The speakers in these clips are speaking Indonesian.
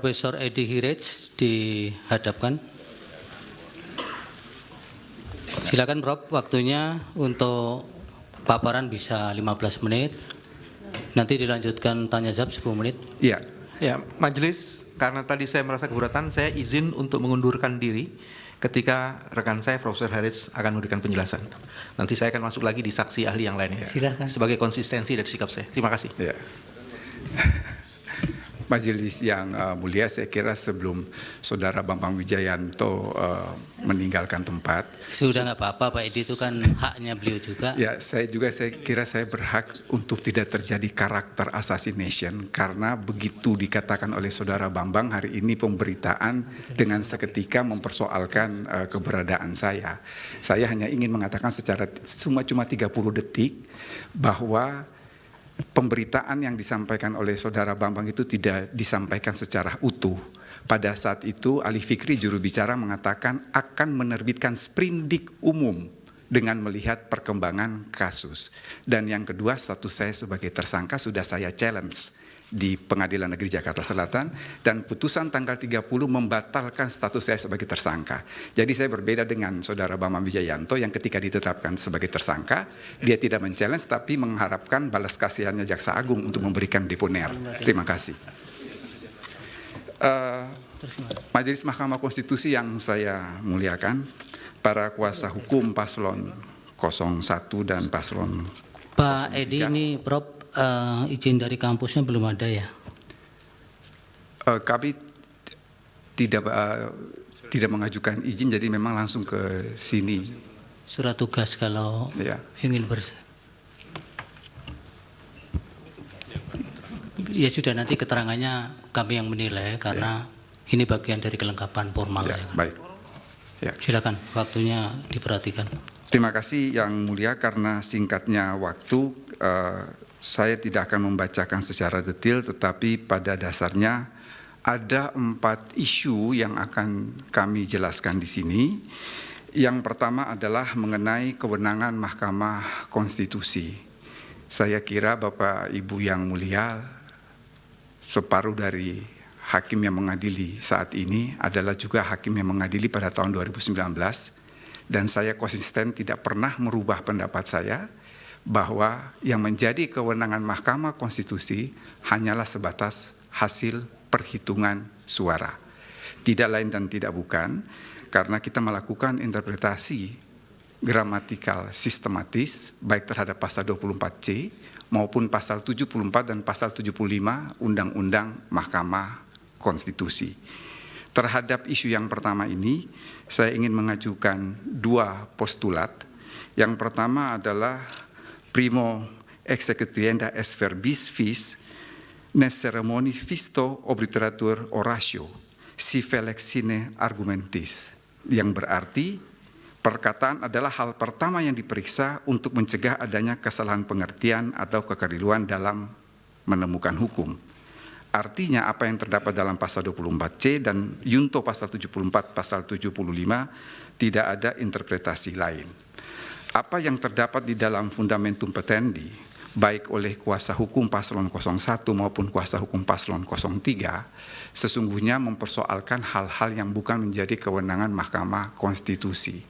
Profesor Edi Hiraj dihadapkan. Silakan Prof, waktunya untuk paparan bisa 15 menit. Nanti dilanjutkan tanya jawab 10 menit. Ya, Majelis, karena tadi saya merasa keberatan, saya izin untuk mengundurkan diri ketika rekan saya Profesor Hiraj akan memberikan penjelasan. Nanti saya akan masuk lagi di saksi ahli yang lainnya. Silakan. Sebagai konsistensi dari sikap saya. Terima kasih. Ya. Majelis yang mulia, saya kira sebelum Saudara Bambang Wijayanto meninggalkan tempat. Sudah nggak apa-apa Pak Edi, itu kan haknya beliau juga. Ya, saya kira saya berhak untuk tidak terjadi karakter assassination karena begitu dikatakan oleh Saudara Bambang hari ini pemberitaan dengan seketika mempersoalkan keberadaan saya. Saya hanya ingin mengatakan secara cuma 30 detik bahwa pemberitaan yang disampaikan oleh Saudara Bambang itu tidak disampaikan secara utuh. Pada saat itu Ali Fikri juru bicara mengatakan akan menerbitkan sprindik umum dengan melihat perkembangan kasus. Dan yang kedua, status saya sebagai tersangka sudah saya challenge di Pengadilan Negeri Jakarta Selatan dan putusan tanggal 30 membatalkan status saya sebagai tersangka. Jadi saya berbeda dengan Saudara Bambang Wijayanto yang ketika ditetapkan sebagai tersangka, dia tidak men-challenge tapi mengharapkan balas kasihannya Jaksa Agung untuk memberikan deponer. Terima kasih. Majelis Mahkamah Konstitusi yang saya muliakan, para kuasa hukum paslon 01 dan paslon 03. Pak Edi, ini Prof, izin dari kampusnya belum ada ya? Kami tidak mengajukan izin, jadi memang langsung ke sini. Surat tugas kalau Ya. ingin ya sudah, nanti keterangannya kami yang menilai karena ini bagian dari kelengkapan formal. Ya, ya. baik. Ya. Silakan, waktunya diperhatikan. Terima kasih Yang Mulia, karena singkatnya waktu, saya tidak akan membacakan secara detail, tetapi pada dasarnya ada 4 isu yang akan kami jelaskan di sini. Yang pertama adalah mengenai kewenangan Mahkamah Konstitusi. Saya kira Bapak Ibu yang mulia, separuh dari hakim yang mengadili saat ini adalah juga hakim yang mengadili pada tahun 2019, dan saya konsisten tidak pernah merubah pendapat saya bahwa yang menjadi kewenangan Mahkamah Konstitusi hanyalah sebatas hasil perhitungan suara. Tidak lain dan tidak bukan, karena kita melakukan interpretasi gramatikal sistematis baik terhadap pasal 24C maupun pasal 74 dan pasal 75 Undang-Undang Mahkamah Konstitusi. Terhadap isu yang pertama ini, saya ingin mengajukan 2 postulat. Yang pertama adalah primo execuenda est verbis vis nes ceremoni visto obituratur oratio si felix sine argumentis, yang berarti perkataan adalah hal pertama yang diperiksa untuk mencegah adanya kesalahan pengertian atau kekeliruan dalam menemukan hukum. Artinya apa yang terdapat dalam pasal 24C dan Yunto pasal 74, pasal 75 tidak ada interpretasi lain. Apa yang terdapat di dalam fundamentum petendi, baik oleh kuasa hukum paslon 01 maupun kuasa hukum paslon 03, sesungguhnya mempersoalkan hal-hal yang bukan menjadi kewenangan Mahkamah Konstitusi.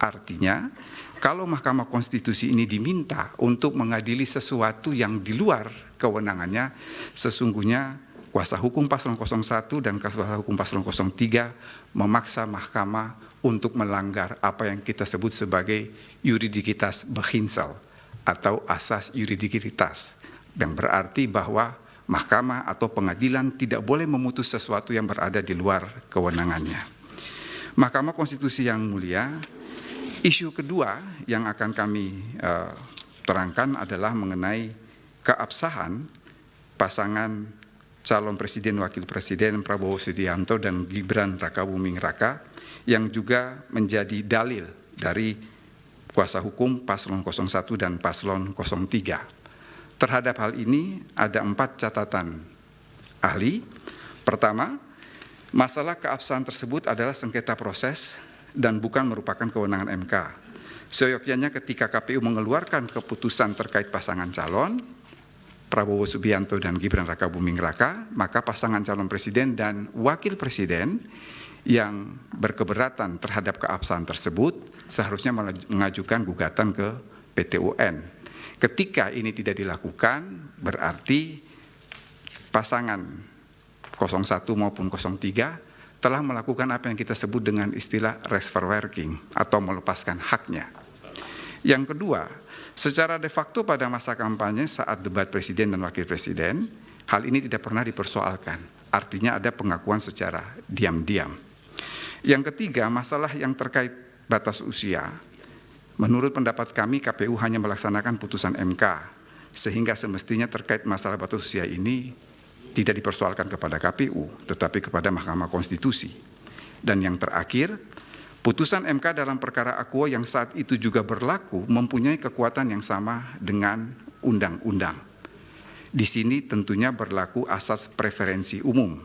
Artinya, kalau Mahkamah Konstitusi ini diminta untuk mengadili sesuatu yang di luar kewenangannya, sesungguhnya kuasa hukum paslon 01 dan kuasa hukum paslon 03 memaksa Mahkamah untuk melanggar apa yang kita sebut sebagai juridikitas beginsel atau asas juridikitas, yang berarti bahwa Mahkamah atau pengadilan tidak boleh memutus sesuatu yang berada di luar kewenangannya. Mahkamah Konstitusi yang mulia, isu kedua yang akan kami terangkan adalah mengenai keabsahan pasangan calon presiden wakil presiden Prabowo Subianto dan Gibran Rakabuming Raka, yang juga menjadi dalil dari kuasa hukum paslon 01 dan paslon 03. Terhadap hal ini ada 4 catatan ahli. Pertama, masalah keabsahan tersebut adalah sengketa proses dan bukan merupakan kewenangan MK. Seyogyanya ketika KPU mengeluarkan keputusan terkait pasangan calon, Prabowo Subianto dan Gibran Rakabuming Raka, maka pasangan calon presiden dan wakil presiden yang berkeberatan terhadap keabsahan tersebut seharusnya mengajukan gugatan ke PT UN. Ketika ini tidak dilakukan, berarti pasangan 01 maupun 03 telah melakukan apa yang kita sebut dengan istilah reverse-working atau melepaskan haknya. Yang kedua, secara de facto pada masa kampanye saat debat presiden dan wakil presiden, hal ini tidak pernah dipersoalkan. Artinya ada pengakuan secara diam-diam. Yang ketiga, masalah yang terkait batas usia. Menurut pendapat kami, KPU hanya melaksanakan putusan MK, sehingga semestinya terkait masalah batas usia ini tidak dipersoalkan kepada KPU, tetapi kepada Mahkamah Konstitusi. Dan yang terakhir, putusan MK dalam perkara Aquo yang saat itu juga berlaku mempunyai kekuatan yang sama dengan undang-undang. Di sini tentunya berlaku asas preferensi umum,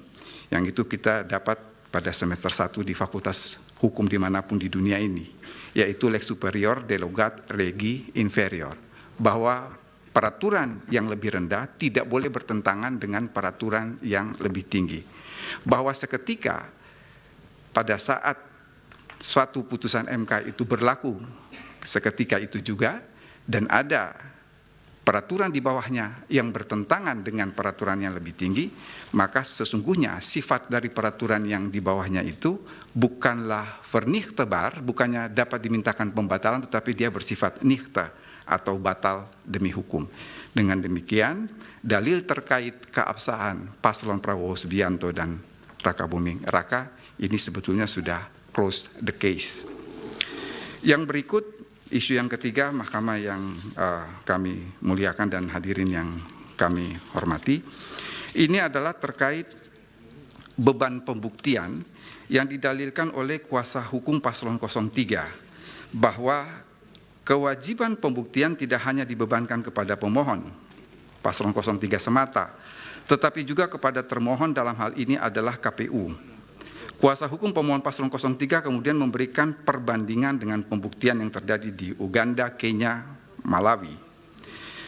yang itu kita dapat pada semester 1 di Fakultas Hukum dimanapun di dunia ini, yaitu lex superior derogat legi inferior, bahwa peraturan yang lebih rendah tidak boleh bertentangan dengan peraturan yang lebih tinggi. Bahwa seketika pada saat suatu putusan MK itu berlaku seketika itu juga, dan ada peraturan di bawahnya yang bertentangan dengan peraturan yang lebih tinggi, maka sesungguhnya sifat dari peraturan yang di bawahnya itu bukanlah vernichtbar, bukannya dapat dimintakan pembatalan, tetapi dia bersifat nichte atau batal demi hukum. Dengan demikian, dalil terkait keabsahan paslon Prabowo Subianto dan Rakabuming Raka ini sebetulnya sudah close the case. Yang berikut, isu yang ketiga, Mahkamah yang kami muliakan dan hadirin yang kami hormati, ini adalah terkait beban pembuktian yang didalilkan oleh kuasa hukum paslon 03, bahwa kewajiban pembuktian tidak hanya dibebankan kepada pemohon, paslon 03 semata, tetapi juga kepada termohon, dalam hal ini adalah KPU. Kuasa hukum pemohon paslon 03 kemudian memberikan perbandingan dengan pembuktian yang terjadi di Uganda, Kenya, Malawi.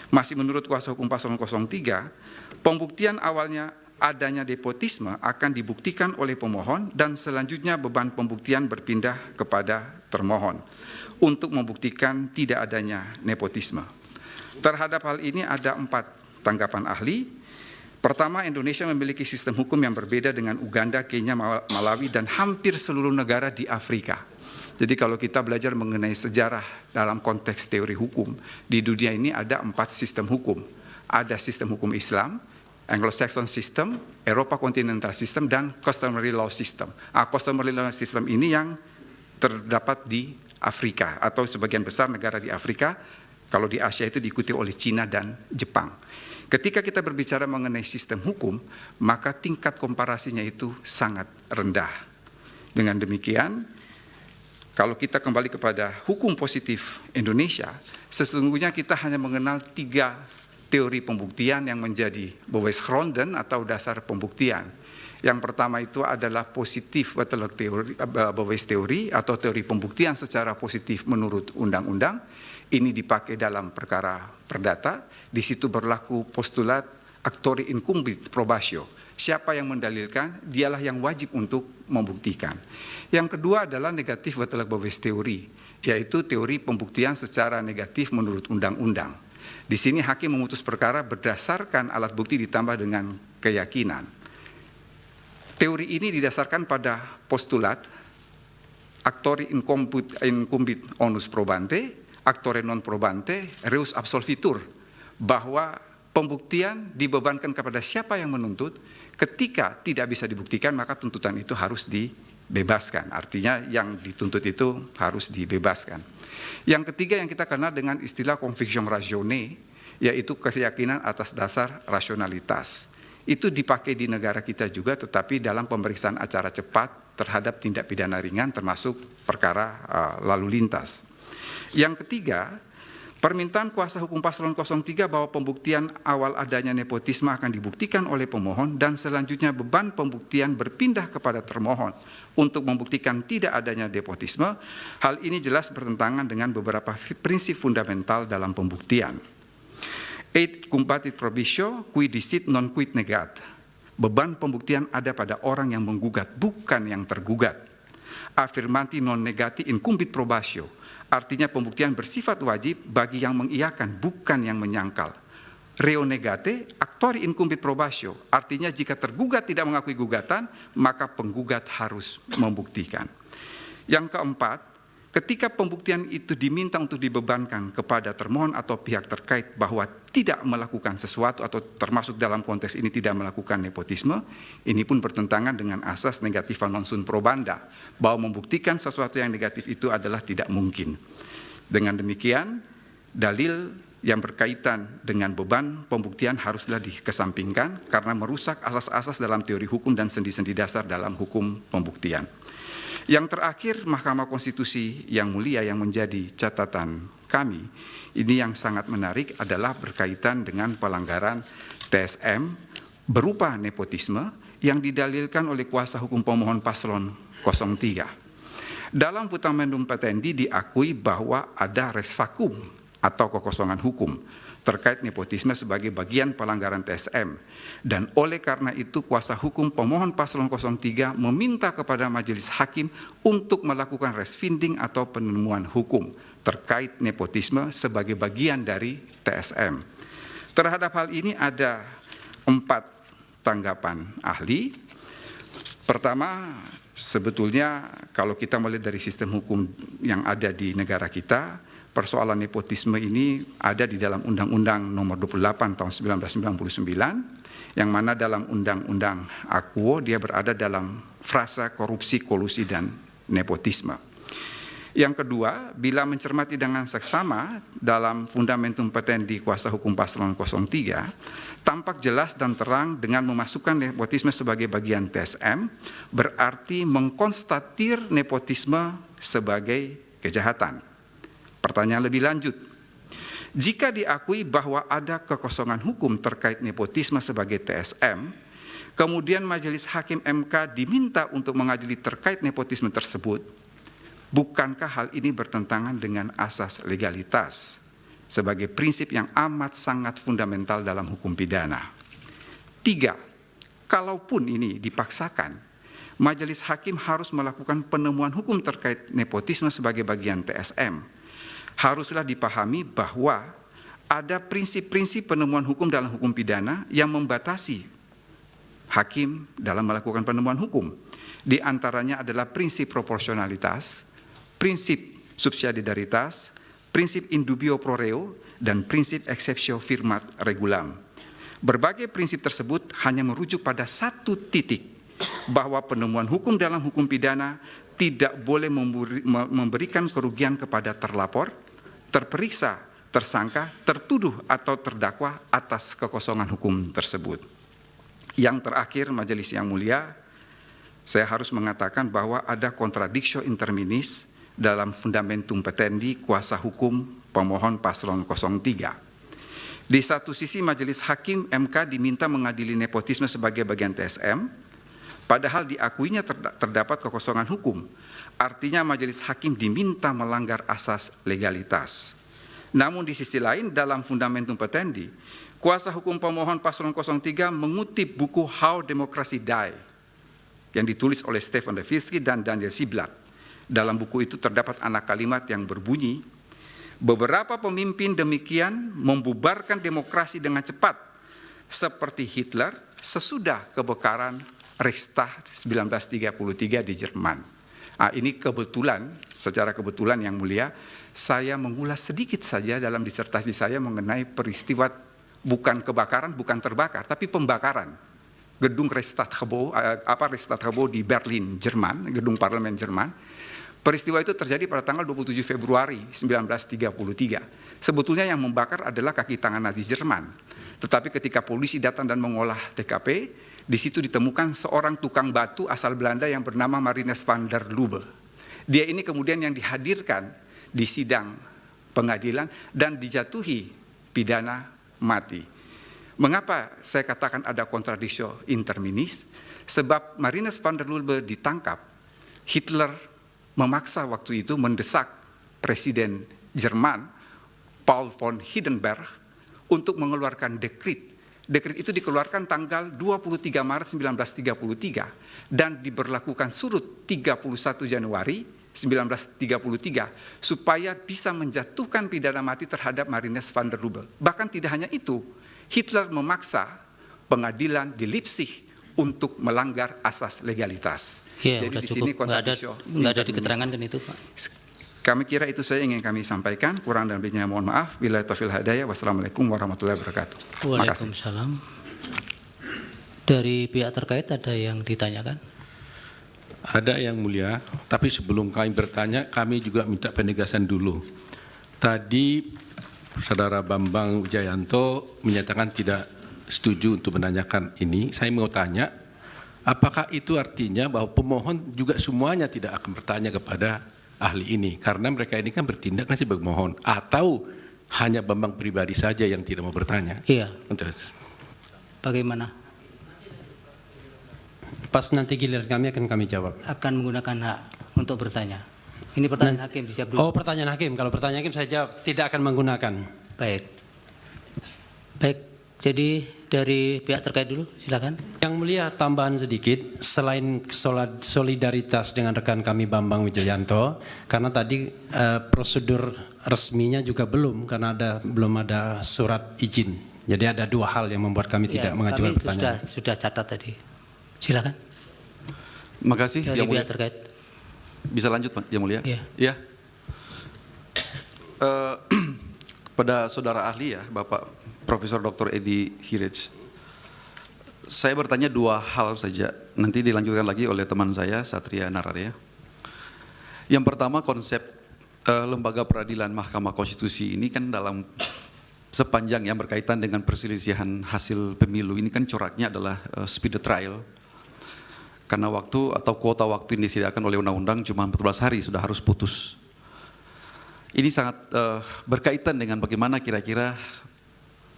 Masih menurut kuasa hukum paslon 03, pembuktian awalnya adanya nepotisme akan dibuktikan oleh pemohon dan selanjutnya beban pembuktian berpindah kepada termohon untuk membuktikan tidak adanya nepotisme. Terhadap hal ini ada 4 tanggapan ahli. Pertama, Indonesia memiliki sistem hukum yang berbeda dengan Uganda, Kenya, Malawi, dan hampir seluruh negara di Afrika. Jadi kalau kita belajar mengenai sejarah dalam konteks teori hukum, di dunia ini ada 4 sistem hukum. Ada sistem hukum Islam, Anglo-Saxon system, Eropa Continental system, dan customary law system. Customary law system ini yang terdapat di Afrika atau sebagian besar negara di Afrika. Kalau di Asia itu diikuti oleh Cina dan Jepang. Ketika kita berbicara mengenai sistem hukum, maka tingkat komparasinya itu sangat rendah. Dengan demikian, kalau kita kembali kepada hukum positif Indonesia, sesungguhnya kita hanya mengenal 3 teori pembuktian yang menjadi bewijsgronden atau dasar pembuktian. Yang pertama itu adalah positif bewijsteorie atau teori pembuktian secara positif menurut undang-undang. Ini dipakai dalam perkara perdata. Di situ berlaku postulat actori incumbit probatio. Siapa yang mendalilkan, dialah yang wajib untuk membuktikan. Yang kedua adalah negatif bewijsteorie, yaitu teori pembuktian secara negatif menurut undang-undang. Di sini hakim memutus perkara berdasarkan alat bukti ditambah dengan keyakinan. Teori ini didasarkan pada postulat actori incumbit onus probante, actore non probante, reus absolvitur, bahwa pembuktian dibebankan kepada siapa yang menuntut. Ketika tidak bisa dibuktikan, maka tuntutan itu harus dibebaskan. Artinya yang dituntut itu harus dibebaskan. Yang ketiga yang kita kenal dengan istilah conviction ratione, yaitu keyakinan atas dasar rasionalitas. Itu dipakai di negara kita juga, tetapi dalam pemeriksaan acara cepat terhadap tindak pidana ringan termasuk perkara lalu lintas. Yang ketiga, permintaan kuasa hukum paslon 03 bahwa pembuktian awal adanya nepotisme akan dibuktikan oleh pemohon dan selanjutnya beban pembuktian berpindah kepada termohon untuk membuktikan tidak adanya nepotisme. Hal ini jelas bertentangan dengan beberapa prinsip fundamental dalam pembuktian. Et cumpatit probitio qui dicit non quid negat. Beban pembuktian ada pada orang yang menggugat, bukan yang tergugat. Affirmanti non negati incumbit probatio. Artinya pembuktian bersifat wajib bagi yang mengiyakan, bukan yang menyangkal. Reo negate, actori incumbit probatio. Artinya jika tergugat tidak mengakui gugatan, maka penggugat harus membuktikan. Yang keempat, ketika pembuktian itu diminta untuk dibebankan kepada termohon atau pihak terkait bahwa tidak melakukan sesuatu atau termasuk dalam konteks ini tidak melakukan nepotisme, ini pun bertentangan dengan asas negativa non sunt probanda, bahwa membuktikan sesuatu yang negatif itu adalah tidak mungkin. Dengan demikian, dalil yang berkaitan dengan beban pembuktian haruslah dikesampingkan karena merusak asas-asas dalam teori hukum dan sendi-sendi dasar dalam hukum pembuktian. Yang terakhir, Mahkamah Konstitusi yang mulia yang menjadi catatan kami, ini yang sangat menarik adalah berkaitan dengan pelanggaran TSM berupa nepotisme yang didalilkan oleh kuasa hukum pemohon paslon 03. Dalam Fundamentum Petendi diakui bahwa ada res vacuum atau kekosongan hukum terkait nepotisme sebagai bagian pelanggaran TSM. Dan oleh karena itu kuasa hukum pemohon paslon 03 meminta kepada majelis hakim untuk melakukan resfinding atau penemuan hukum terkait nepotisme sebagai bagian dari TSM. Terhadap hal ini ada 4 tanggapan ahli. Pertama, sebetulnya kalau kita melihat dari sistem hukum yang ada di negara kita, persoalan nepotisme ini ada di dalam Undang-Undang Nomor 28 Tahun 1999, yang mana dalam Undang-Undang Akuo dia berada dalam frasa korupsi, kolusi, dan nepotisme. Yang kedua, bila mencermati dengan seksama dalam Fundamentum Petendi kuasa hukum paslon 03, tampak jelas dan terang dengan memasukkan nepotisme sebagai bagian TSM, berarti mengkonstatir nepotisme sebagai kejahatan. Pertanyaan lebih lanjut, jika diakui bahwa ada kekosongan hukum terkait nepotisme sebagai TSM, kemudian Majelis Hakim MK diminta untuk mengadili terkait nepotisme tersebut, bukankah hal ini bertentangan dengan asas legalitas sebagai prinsip yang amat sangat fundamental dalam hukum pidana? 3, kalaupun ini dipaksakan, Majelis Hakim harus melakukan penemuan hukum terkait nepotisme sebagai bagian TSM. Haruslah dipahami bahwa ada prinsip-prinsip penemuan hukum dalam hukum pidana yang membatasi hakim dalam melakukan penemuan hukum. Di antaranya adalah prinsip proporsionalitas, prinsip subsidiaritas, prinsip in dubio pro reo, dan prinsip exceptio firmat regulam. Berbagai prinsip tersebut hanya merujuk pada satu titik, bahwa penemuan hukum dalam hukum pidana tidak boleh memberikan kerugian kepada terlapor, terperiksa, tersangka, tertuduh, atau terdakwa atas kekosongan hukum tersebut. Yang terakhir, Majelis yang mulia, saya harus mengatakan bahwa ada contradictio interminis dalam Fundamentum Petendi kuasa hukum pemohon paslon 03. Di satu sisi Majelis Hakim MK diminta mengadili nepotisme sebagai bagian TSM, padahal diakuinya terdapat kekosongan hukum. Artinya Majelis Hakim diminta melanggar asas legalitas. Namun di sisi lain dalam Fundamentum Petendi, kuasa hukum pemohon paslon 03 mengutip buku How Democracy Die yang ditulis oleh Stefan Levitsky dan Daniel Ziblatt. Dalam buku itu terdapat anak kalimat yang berbunyi, beberapa pemimpin demikian membubarkan demokrasi dengan cepat seperti Hitler sesudah kebakaran Reichstag 1933 di Jerman. Ini kebetulan, secara kebetulan yang mulia, saya mengulas sedikit saja dalam disertasi saya mengenai peristiwa bukan kebakaran, bukan terbakar, tapi pembakaran gedung Reichstaggebouw di Berlin, Jerman, gedung parlemen Jerman. Peristiwa itu terjadi pada tanggal 27 Februari 1933. Sebetulnya yang membakar adalah kaki tangan Nazi Jerman. Tetapi ketika polisi datang dan mengolah TKP, di situ ditemukan seorang tukang batu asal Belanda yang bernama Marinus van der Lubbe. Dia ini kemudian yang dihadirkan di sidang pengadilan dan dijatuhi pidana mati. Mengapa saya katakan ada contradictio interminis? Sebab Marinus van der Lubbe ditangkap, Hitler memaksa waktu itu mendesak Presiden Jerman Paul von Hindenburg untuk mengeluarkan dekret. Dekret itu dikeluarkan tanggal 23 Maret 1933 dan diberlakukan surut 31 Januari 1933 supaya bisa menjatuhkan pidana mati terhadap Marinus van der Rohe. Bahkan tidak hanya itu, Hitler memaksa pengadilan di Leipzig untuk melanggar asas legalitas. Ya, jadi udah di sini cukup. Nggak ada di keterangan kan itu, Pak. Kami kira itu saya ingin kami sampaikan, kurang dan lebihnya mohon maaf. Billahi taufiq wal hidayah. Wassalamualaikum warahmatullahi wabarakatuh. Terima kasih. Waalaikumsalam. Dari pihak terkait ada yang ditanyakan? Ada yang mulia, tapi sebelum kami bertanya, kami juga minta penegasan dulu. Tadi Saudara Bambang Wijayanto menyatakan tidak setuju untuk menanyakan ini. Saya mau tanya, apakah itu artinya bahwa pemohon juga semuanya tidak akan bertanya kepada ahli ini? Karena mereka ini kan bertindak kan sebagai pemohon. Atau hanya Bambang pribadi saja yang tidak mau bertanya? Iya. Untuk Bagaimana? Pas nanti giliran kami akan kami jawab. Akan menggunakan hak untuk bertanya. Ini pertanyaan hakim, dijawab dulu. Oh, pertanyaan hakim. Kalau pertanyaan hakim saya jawab tidak akan menggunakan. Baik. Baik, jadi dari pihak terkait dulu, silakan. Yang mulia, tambahan sedikit, selain solidaritas dengan rekan kami Bambang Wijayanto, karena tadi prosedur resminya juga belum, karena belum ada surat izin. Jadi ada dua hal yang membuat kami tidak mengajukan kami pertanyaan. Sudah catat tadi. Silakan. Terima kasih Dari Yang Mulia. pihak terkait. Bisa lanjut Pak Yang Mulia? Iya. Ya. Pada saudara ahli ya, Bapak Profesor Dr. Edi Hirij. Saya bertanya dua hal saja, nanti dilanjutkan lagi oleh teman saya Satria Nararya. Yang pertama, konsep lembaga peradilan Mahkamah Konstitusi ini kan dalam sepanjang yang berkaitan dengan perselisihan hasil pemilu ini kan coraknya adalah speed trial. Karena waktu atau kuota waktu yang disediakan oleh undang-undang cuma 14 hari sudah harus putus. Ini sangat berkaitan dengan bagaimana kira-kira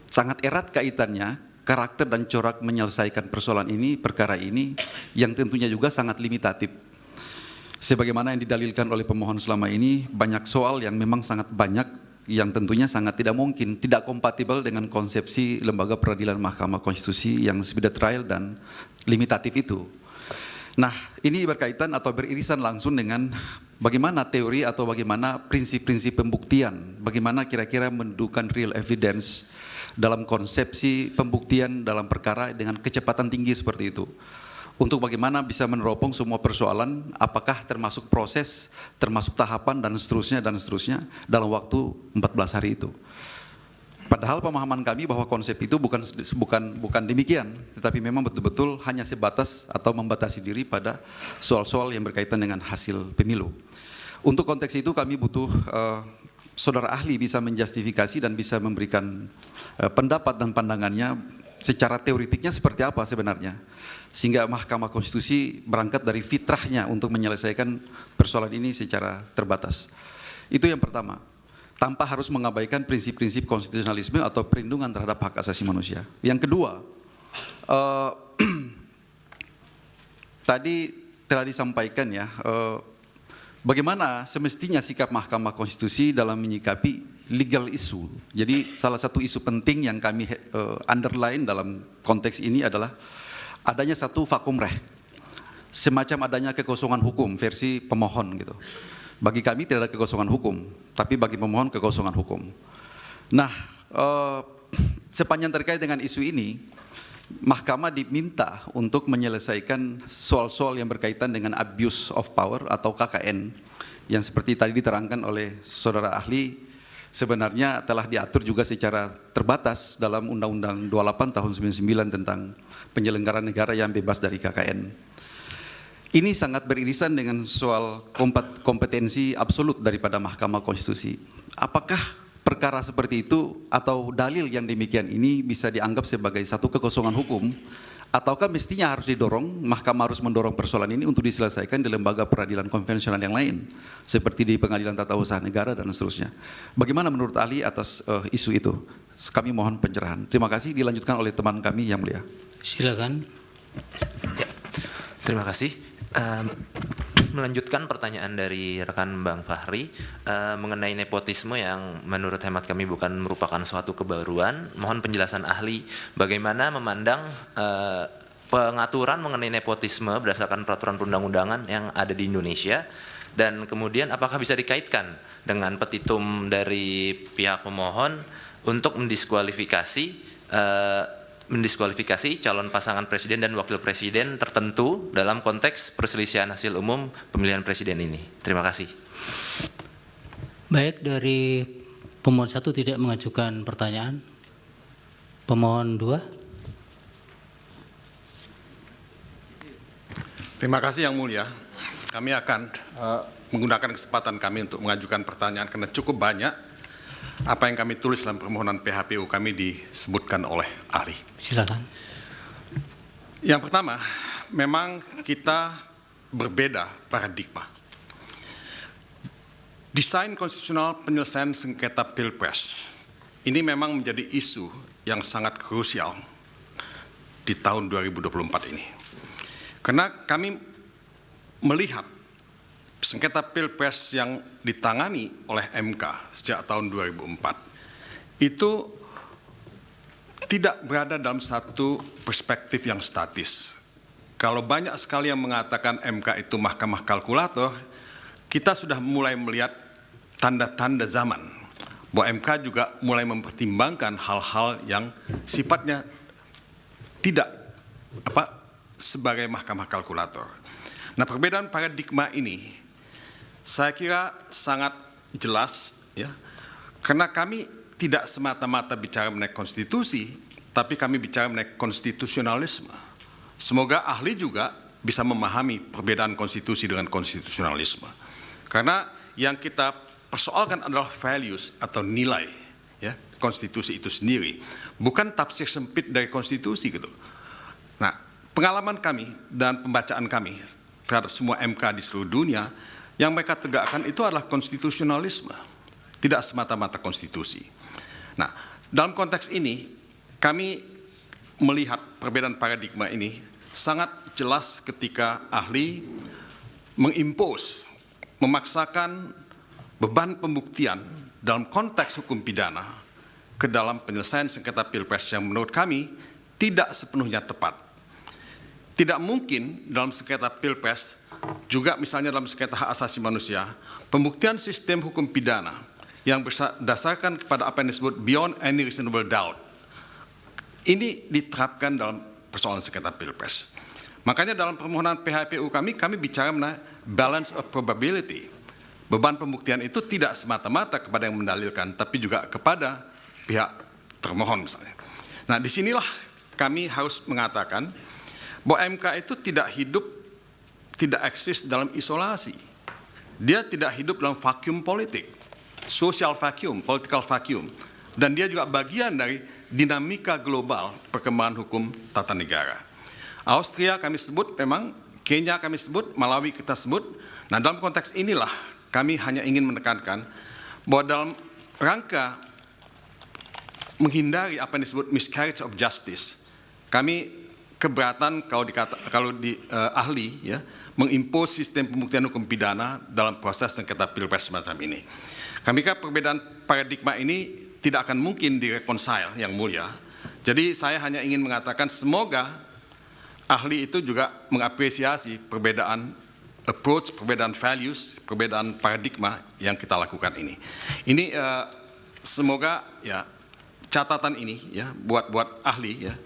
sangat erat kaitannya karakter dan corak menyelesaikan persoalan ini, perkara ini yang tentunya juga sangat limitatif. Sebagaimana yang didalilkan oleh pemohon selama ini, banyak soal yang memang sangat banyak yang tentunya sangat tidak mungkin, tidak kompatibel dengan konsepsi lembaga peradilan Mahkamah Konstitusi yang speed trial dan limitatif itu. Nah, ini berkaitan atau beririsan langsung dengan bagaimana teori atau bagaimana prinsip-prinsip pembuktian, bagaimana kira-kira mendudukan real evidence dalam konsepsi pembuktian dalam perkara dengan kecepatan tinggi seperti itu. Untuk bagaimana bisa meneropong semua persoalan, apakah termasuk proses, termasuk tahapan dan seterusnya dalam waktu 14 hari itu. Padahal pemahaman kami bahwa konsep itu bukan demikian, tetapi memang betul-betul hanya sebatas atau membatasi diri pada soal-soal yang berkaitan dengan hasil pemilu. Untuk konteks itu kami butuh saudara ahli bisa menjustifikasi dan bisa memberikan pendapat dan pandangannya secara teoritiknya seperti apa sebenarnya. Sehingga Mahkamah Konstitusi berangkat dari fitrahnya untuk menyelesaikan persoalan ini secara terbatas. Itu yang pertama. Tanpa harus mengabaikan prinsip-prinsip konstitusionalisme atau perlindungan terhadap hak asasi manusia. Yang kedua, tadi telah disampaikan ya, bagaimana semestinya sikap Mahkamah Konstitusi dalam menyikapi legal issue. Jadi salah satu isu penting yang kami underline dalam konteks ini adalah adanya satu vakum reh, semacam adanya kekosongan hukum versi pemohon gitu. Bagi kami tidak ada kekosongan hukum, tapi bagi pemohon kekosongan hukum. Nah, sepanjang terkait dengan isu ini, Mahkamah diminta untuk menyelesaikan soal-soal yang berkaitan dengan abuse of power atau KKN, yang seperti tadi diterangkan oleh saudara ahli, sebenarnya telah diatur juga secara terbatas dalam Undang-Undang 28 tahun 99 tentang penyelenggaraan negara yang bebas dari KKN. Ini sangat beririsan dengan soal kompetensi absolut daripada Mahkamah Konstitusi. Apakah perkara seperti itu atau dalil yang demikian ini bisa dianggap sebagai satu kekosongan hukum, ataukah mestinya harus didorong, Mahkamah harus mendorong persoalan ini untuk diselesaikan di lembaga peradilan konvensional yang lain, seperti di Pengadilan Tata Usaha Negara dan seterusnya. Bagaimana menurut ahli atas isu itu? Kami mohon pencerahan. Terima kasih, dilanjutkan oleh teman kami yang mulia. Silakan. Ya, terima kasih. melanjutkan pertanyaan dari rekan Bang Fahri mengenai nepotisme yang menurut hemat kami bukan merupakan suatu kebaruan. Mohon penjelasan ahli bagaimana memandang pengaturan mengenai nepotisme berdasarkan peraturan perundang-undangan yang ada di Indonesia, dan kemudian apakah bisa dikaitkan dengan petitum dari pihak pemohon untuk mendiskualifikasi calon pasangan presiden dan wakil presiden tertentu dalam konteks perselisihan hasil umum pemilihan presiden ini. Terima kasih. Baik, dari pemohon 1 tidak mengajukan pertanyaan. Pemohon 2. Terima kasih Yang Mulia. Kami akan menggunakan kesempatan kami untuk mengajukan pertanyaan karena cukup banyak apa yang kami tulis dalam permohonan PHPU kami disebutkan oleh ahli. Silakan. Yang pertama, memang kita berbeda paradigma. Desain konstitusional penyelesaian sengketa Pilpres ini memang menjadi isu yang sangat krusial di tahun 2024 ini. Karena kami melihat sengketa Pilpres yang ditangani oleh MK sejak tahun 2004 itu tidak berada dalam satu perspektif yang statis. Kalau banyak sekali yang mengatakan MK itu mahkamah kalkulator, kita sudah mulai melihat tanda-tanda zaman bahwa MK juga mulai mempertimbangkan hal-hal yang sifatnya tidak sebagai mahkamah kalkulator. Nah, perbedaan paradigma ini saya kira sangat jelas, ya, karena kami tidak semata-mata bicara mengenai konstitusi, tapi kami bicara mengenai konstitusionalisme. Semoga ahli juga bisa memahami perbedaan konstitusi dengan konstitusionalisme. Karena yang kita persoalkan adalah values atau nilai, ya, konstitusi itu sendiri, bukan tafsir sempit dari konstitusi gitu. Nah, pengalaman kami dan pembacaan kami terhadap semua MK di seluruh dunia, yang mereka tegakkan itu adalah konstitusionalisme, tidak semata-mata konstitusi. Nah, dalam konteks ini, kami melihat perbedaan paradigma ini sangat jelas ketika ahli mengimpose, memaksakan beban pembuktian dalam konteks hukum pidana ke dalam penyelesaian sengketa Pilpres yang menurut kami tidak sepenuhnya tepat. Tidak mungkin dalam sengketa Pilpres, juga misalnya dalam sengketa hak asasi manusia, pembuktian sistem hukum pidana yang berdasarkan kepada apa yang disebut beyond any reasonable doubt, ini diterapkan dalam persoalan sengketa Pilpres. Makanya dalam permohonan PHPU kami bicara mengenai balance of probability. Beban pembuktian itu tidak semata-mata kepada yang mendalilkan, tapi juga kepada pihak termohon misalnya. Nah, disinilah kami harus mengatakan bahwa MK itu tidak hidup, tidak eksis dalam isolasi. Dia tidak hidup dalam vacuum politik, social vacuum, political vacuum. Dan dia juga bagian dari dinamika global perkembangan hukum tata negara. Austria kami sebut memang, Kenya kami sebut, Malawi kita sebut. Nah, dalam konteks inilah kami hanya ingin menekankan bahwa dalam rangka menghindari apa yang disebut miscarriage of justice, kami keberatan kalau ahli, ya, mengimpos sistem pembuktian hukum pidana dalam proses sengketa Pilpres semacam ini. Kami kira perbedaan paradigma ini tidak akan mungkin direkonsile, Yang Mulia. Jadi saya hanya ingin mengatakan semoga ahli itu juga mengapresiasi perbedaan approach, perbedaan values, perbedaan paradigma yang kita lakukan ini. Ini semoga ya catatan ini ya buat ahli ya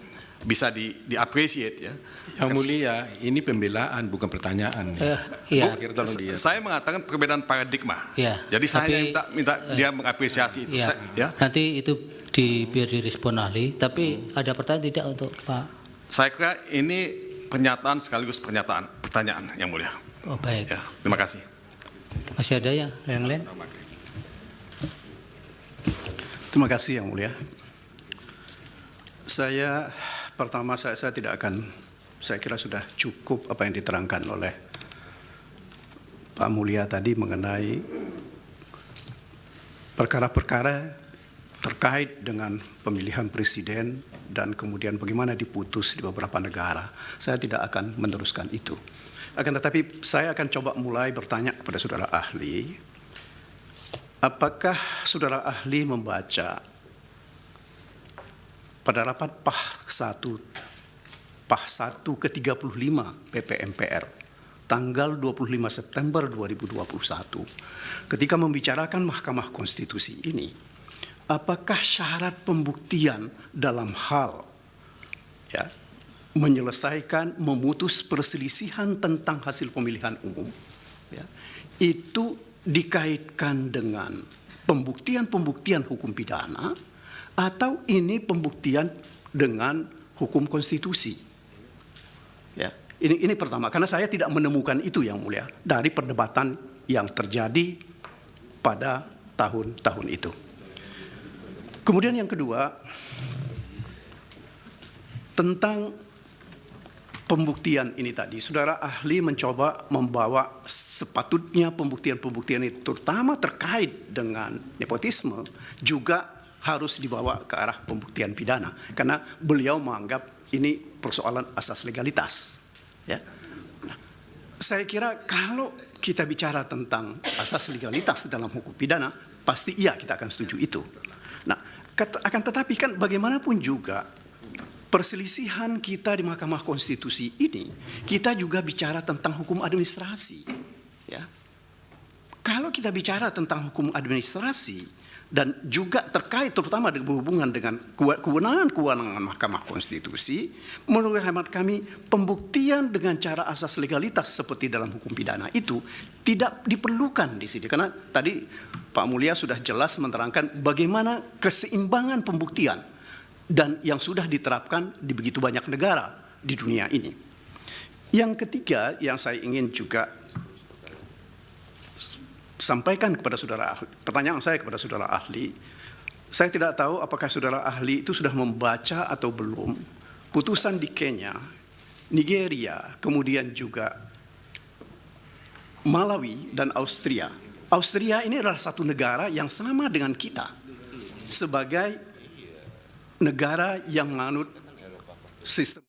bisa di-appreciate ya. Yang Mulia, ini pembelaan bukan pertanyaan. Iya. Saya mengatakan perbedaan paradigma. Ya, jadi saya hanya minta dia mengapresiasi itu. Ya, Ya. nanti itu biar direspon ahli. Tapi ada pertanyaan tidak untuk Pak? Saya kira ini pernyataan sekaligus pertanyaan Yang Mulia. Oh, baik. Ya, terima kasih. Masih ada yang lain? Terima kasih Yang Mulia. Pertama saya tidak akan, saya kira sudah cukup apa yang diterangkan oleh Pak Mulia tadi mengenai perkara-perkara terkait dengan pemilihan presiden dan kemudian bagaimana diputus di beberapa negara. Saya tidak akan meneruskan itu. Akan tetapi saya akan coba mulai bertanya kepada saudara ahli, apakah saudara ahli membaca pada rapat PAH 1 ke-35 PP-MPR tanggal 25 September 2021 ketika membicarakan Mahkamah Konstitusi ini, apakah syarat pembuktian dalam hal menyelesaikan, memutus perselisihan tentang hasil pemilihan umum, itu dikaitkan dengan pembuktian-pembuktian hukum pidana, atau ini pembuktian dengan hukum konstitusi? Ini pertama, karena saya tidak menemukan itu, Yang Mulia, dari perdebatan yang terjadi pada tahun-tahun itu. Kemudian yang kedua, tentang pembuktian ini tadi, saudara ahli mencoba membawa sepatutnya pembuktian-pembuktian itu, terutama terkait dengan nepotisme, juga harus dibawa ke arah pembuktian pidana, karena beliau menganggap ini persoalan asas legalitas. Nah, saya kira kalau kita bicara tentang asas legalitas dalam hukum pidana, pasti iya kita akan setuju itu. Nah, akan tetapi kan bagaimanapun juga, perselisihan kita di Mahkamah Konstitusi ini, kita juga bicara tentang hukum administrasi. Kalau kita bicara tentang hukum administrasi dan juga terkait terutama berhubungan dengan kewenangan-kewenangan Mahkamah Konstitusi, menurut hemat kami pembuktian dengan cara asas legalitas seperti dalam hukum pidana itu tidak diperlukan di sini, karena tadi Pak Mulia sudah jelas menerangkan bagaimana keseimbangan pembuktian dan yang sudah diterapkan di begitu banyak negara di dunia ini. Yang ketiga yang saya ingin juga sampaikan kepada saudara ahli, pertanyaan saya kepada saudara ahli, saya tidak tahu apakah saudara ahli itu sudah membaca atau belum putusan di Kenya, Nigeria, kemudian juga Malawi dan Austria. Austria ini adalah satu negara yang sama dengan kita sebagai negara yang menganut sistem